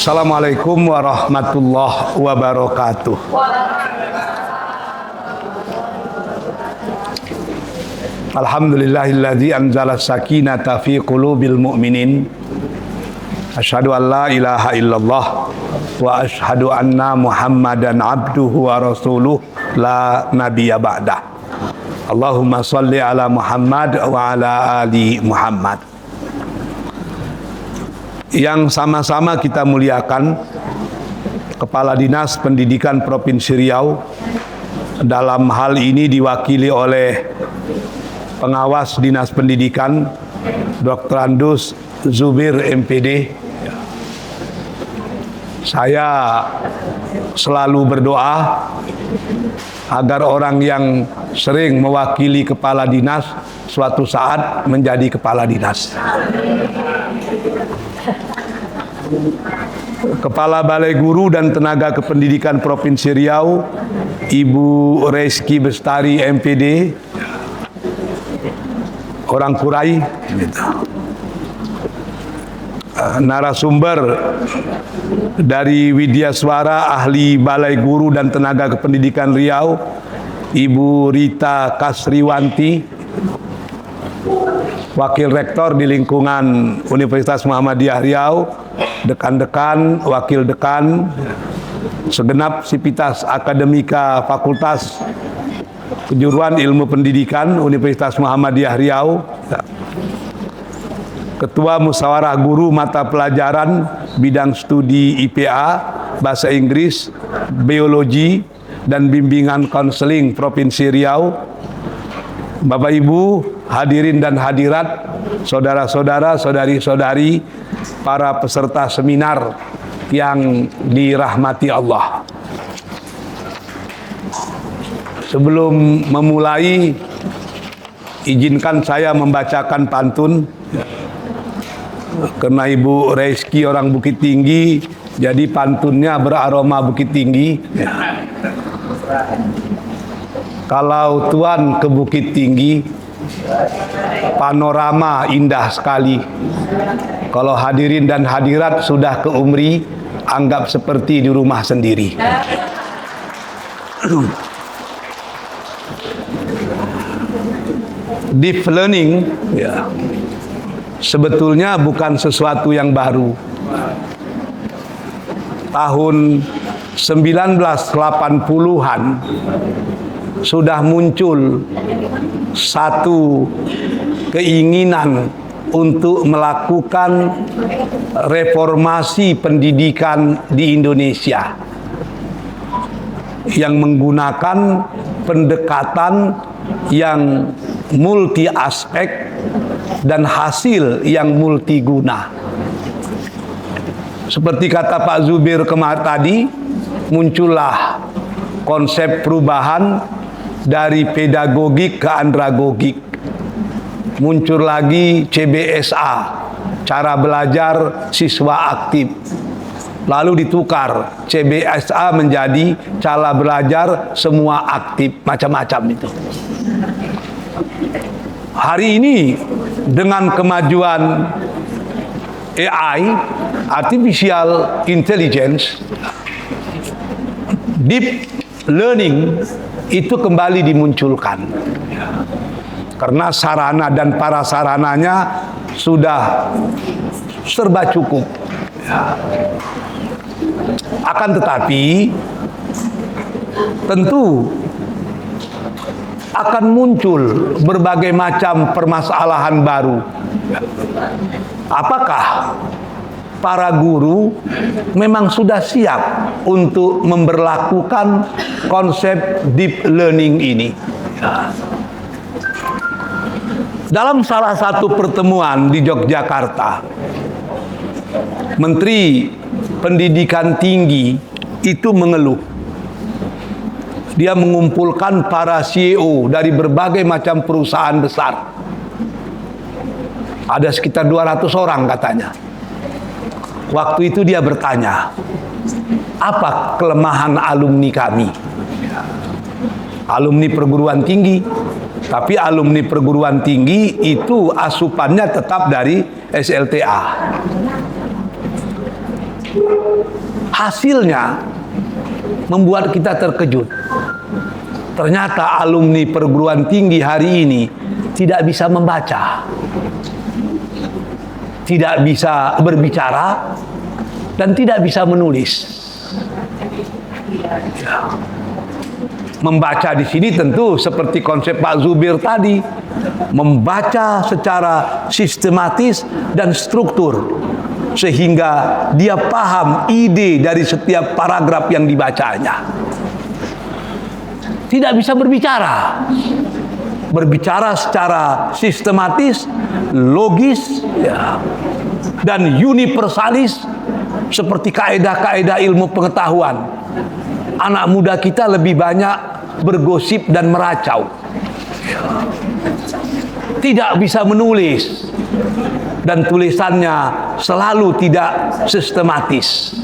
Assalamualaikum warahmatullahi wabarakatuh. Alhamdulillahilladzi anzala sakinata fi qulubil mu'minin. Asyhadu an la ilaha illallah wa asyhadu anna Muhammadan abduhu wa rasuluh la nabiyya ba'dah. Allahumma shalli ala Muhammad wa ala ali Muhammad. Yang sama-sama kita muliakan Kepala Dinas Pendidikan Provinsi Riau, dalam hal ini diwakili oleh Pengawas Dinas Pendidikan Dr. Andus Zubir MPD. Saya selalu berdoa agar orang yang sering mewakili kepala dinas suatu saat menjadi kepala dinas. Kepala Balai Guru dan Tenaga Kependidikan Provinsi Riau, Ibu Reski Bestari MPD, orang Kurai, narasumber dari Widya Suara, ahli Balai Guru dan Tenaga Kependidikan Riau, Ibu Rita Kasriwanti, Wakil Rektor di lingkungan Universitas Muhammadiyah Riau, dekan-dekan, wakil dekan, segenap sivitas akademika Fakultas Kejuruan Ilmu Pendidikan Universitas Muhammadiyah Riau, Ketua Musyawarah Guru Mata Pelajaran Bidang Studi IPA, Bahasa Inggris, Biologi, dan Bimbingan Konseling Provinsi Riau, Bapak Ibu, hadirin dan hadirat, saudara-saudara, saudari-saudari, para peserta seminar yang dirahmati Allah. Sebelum memulai, izinkan saya membacakan pantun. Karena Ibu Reski orang Bukit Tinggi, jadi pantunnya beraroma Bukit Tinggi. Kalau Tuan ke Bukit Tinggi, panorama indah sekali. Kalau hadirin dan hadirat sudah ke Umri, anggap seperti di rumah sendiri. Deep learning, ya, sebetulnya bukan sesuatu yang baru. Tahun 1980-an sudah muncul satu keinginan untuk melakukan reformasi pendidikan di Indonesia yang menggunakan pendekatan yang multi aspek dan hasil yang multiguna. Seperti kata Pak Zubir kemarin tadi, muncullah konsep perubahan dari pedagogik ke andragogik. Muncul lagi CBSA, cara belajar siswa aktif. Lalu ditukar CBSA menjadi cara belajar semua aktif, macam-macam itu. Hari ini dengan kemajuan AI, Artificial Intelligence, Deep Learning itu kembali dimunculkan. Karena sarana dan prasarananya sudah serba cukup. Akan tetapi, tentu akan muncul berbagai macam permasalahan baru. Apakah para guru memang sudah siap untuk memberlakukan konsep deep learning ini? Dalam salah satu pertemuan di Yogyakarta, Menteri Pendidikan Tinggi itu mengeluh. Dia mengumpulkan para CEO dari berbagai macam perusahaan besar. Ada sekitar 200 orang katanya. Waktu itu dia bertanya, apa kelemahan alumni kami? Alumni perguruan tinggi. Tapi alumni perguruan tinggi itu asupannya tetap dari SLTA. Hasilnya membuat kita terkejut. Ternyata alumni perguruan tinggi hari ini tidak bisa membaca, tidak bisa berbicara, dan tidak bisa menulis. Membaca di sini tentu seperti konsep Pak Zubir tadi, membaca secara sistematis dan struktur, sehingga dia paham ide dari setiap paragraf yang dibacanya. Tidak bisa berbicara. Berbicara secara sistematis, logis, ya, dan universalis seperti kaedah-kaedah ilmu pengetahuan. Anak muda kita lebih banyak bergosip dan meracau. Tidak bisa menulis, dan tulisannya selalu tidak sistematis,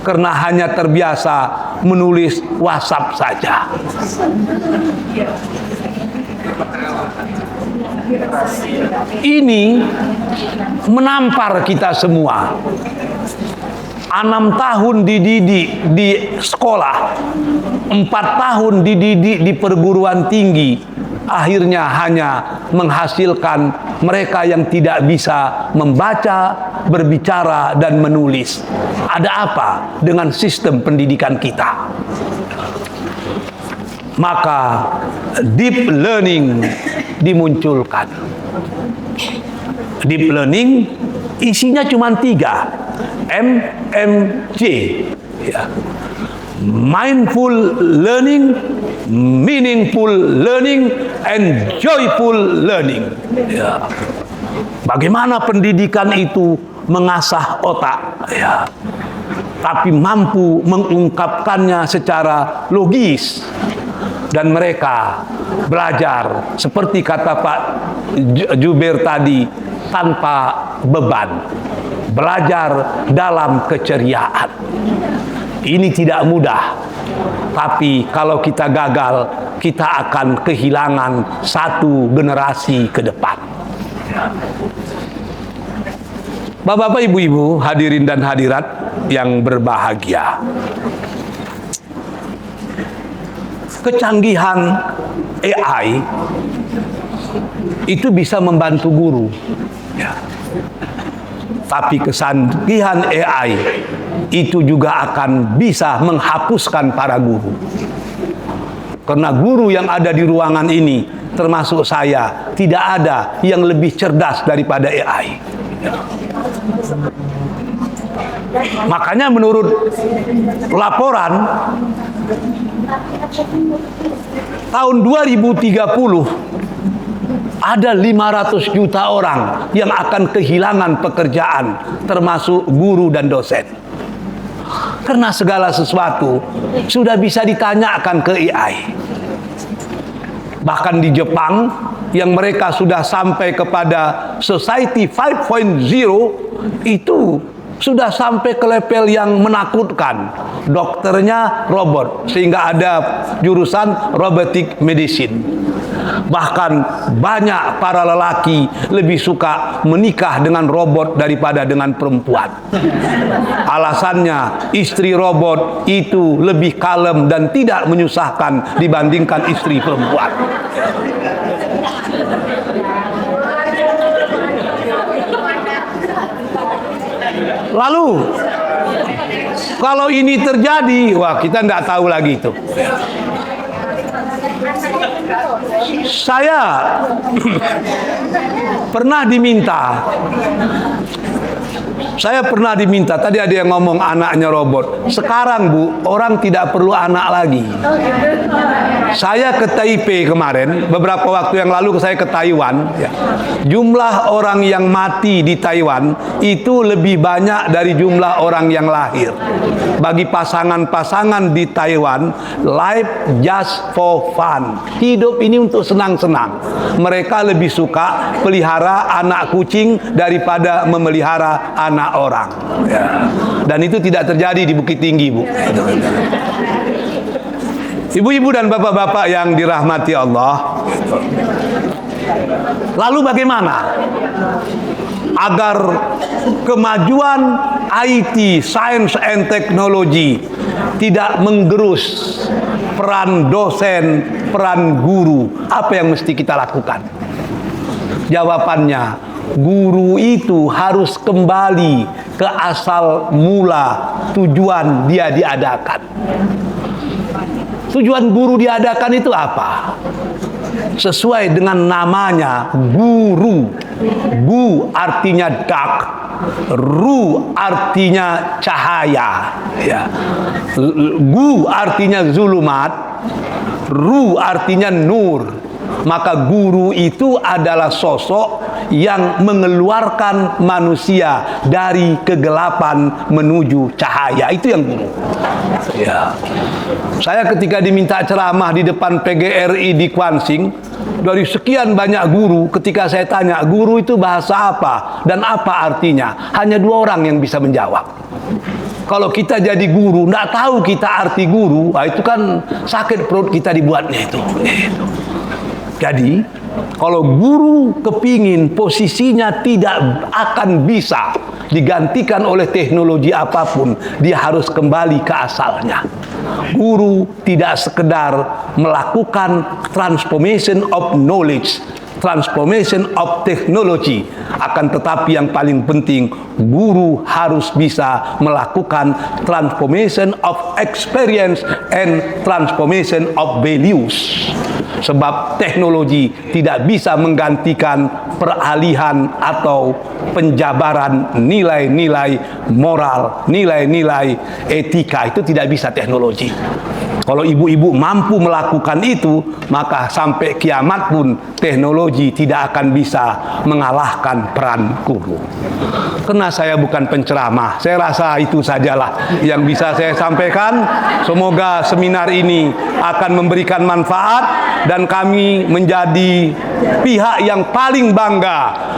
karena hanya terbiasa menulis WhatsApp saja. Ini menampar kita semua. 6 tahun dididik di sekolah, 4 tahun dididik di perguruan tinggi, akhirnya hanya menghasilkan mereka yang tidak bisa membaca, berbicara, dan menulis. Ada apa dengan sistem pendidikan kita? Maka deep learning dimunculkan. Deep learning isinya cuma 3, MMC, ya. Mindful learning, meaningful learning, and joyful learning. Ya. Bagaimana pendidikan itu mengasah otak, ya, tapi mampu mengungkapkannya secara logis, dan mereka belajar seperti kata Pak Jubair tadi, tanpa beban, belajar dalam keceriaan. Ini tidak mudah, tapi kalau kita gagal, kita akan kehilangan satu generasi ke depan. Bapak-bapak, ibu-ibu, hadirin dan hadirat yang berbahagia, kecanggihan AI itu bisa membantu guru, ya. Tapi kesanggihan AI itu juga akan bisa menghapuskan para guru. Karena guru yang ada di ruangan ini, termasuk saya, tidak ada yang lebih cerdas daripada AI. Makanya menurut laporan tahun 2030 ada 500 juta orang yang akan kehilangan pekerjaan, termasuk guru dan dosen. Karena segala sesuatu sudah bisa ditanyakan ke AI. Bahkan di Jepang, yang mereka sudah sampai kepada Society 5.0, itu sudah sampai ke level yang menakutkan. Dokternya robot, sehingga ada jurusan robotic medicine. Bahkan banyak para lelaki lebih suka menikah dengan robot daripada dengan perempuan. Alasannya, istri robot itu lebih kalem dan tidak menyusahkan dibandingkan istri perempuan. Lalu kalau ini terjadi, wah, kita tidak tahu lagi itu. Saya pernah diminta, tadi ada yang ngomong anaknya robot. Sekarang, Bu, orang tidak perlu anak lagi. Saya ke Taipei kemarin, beberapa waktu yang lalu saya ke Taiwan, ya. Jumlah orang yang mati di Taiwan itu lebih banyak dari jumlah orang yang lahir. Bagi pasangan-pasangan di Taiwan, life just for fun. Hidup ini untuk senang-senang. Mereka lebih suka pelihara anak kucing daripada memelihara anak orang, ya. Dan itu tidak terjadi di Bukit Tinggi, Bu. Ibu-ibu dan bapak-bapak yang dirahmati Allah. Lalu bagaimana? agar kemajuan IT, Science and Technology tidak menggerus peran dosen, peran guru. Apa yang mesti kita lakukan? Jawabannya, guru itu harus kembali ke asal mula tujuan dia diadakan. Tujuan guru diadakan itu apa? Sesuai dengan namanya, guru. Gu artinya dark, ru artinya cahaya, ya. Gu artinya zulumat, ru artinya nur. Maka guru itu adalah sosok yang mengeluarkan manusia dari kegelapan menuju cahaya. Itu yang guru. Ya. Saya ketika diminta ceramah di depan PGRI di Kwansing, dari sekian banyak guru, ketika saya tanya, guru itu bahasa apa dan apa artinya? Hanya 2 orang yang bisa menjawab. Kalau kita jadi guru, nggak tahu kita arti guru, nah itu kan sakit perut kita dibuatnya itu. Jadi, kalau guru kepingin posisinya tidak akan bisa digantikan oleh teknologi apapun, dia harus kembali ke asalnya. Guru tidak sekedar melakukan transformation of knowledge, transformation of technology, akan tetapi yang paling penting, guru harus bisa melakukan transformation of experience and transformation of values. Sebab teknologi tidak bisa menggantikan peralihan atau penjabaran nilai-nilai moral, nilai-nilai etika. Itu tidak bisa teknologi. Kalau ibu-ibu mampu melakukan itu, maka sampai kiamat pun teknologi tidak akan bisa mengalahkan peran guru. Karena saya bukan penceramah, saya rasa itu sajalah yang bisa saya sampaikan. Semoga seminar ini akan memberikan manfaat dan kami menjadi pihak yang paling bangga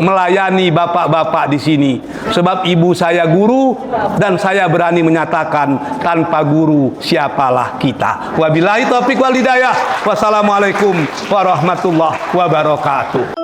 melayani bapak-bapak di sini. Sebab ibu saya guru dan saya berani menyatakan tanpa guru siapalah kita. Wabillahi taufiq wal hidayah. Wassalamualaikum warahmatullahi wabarakatuh.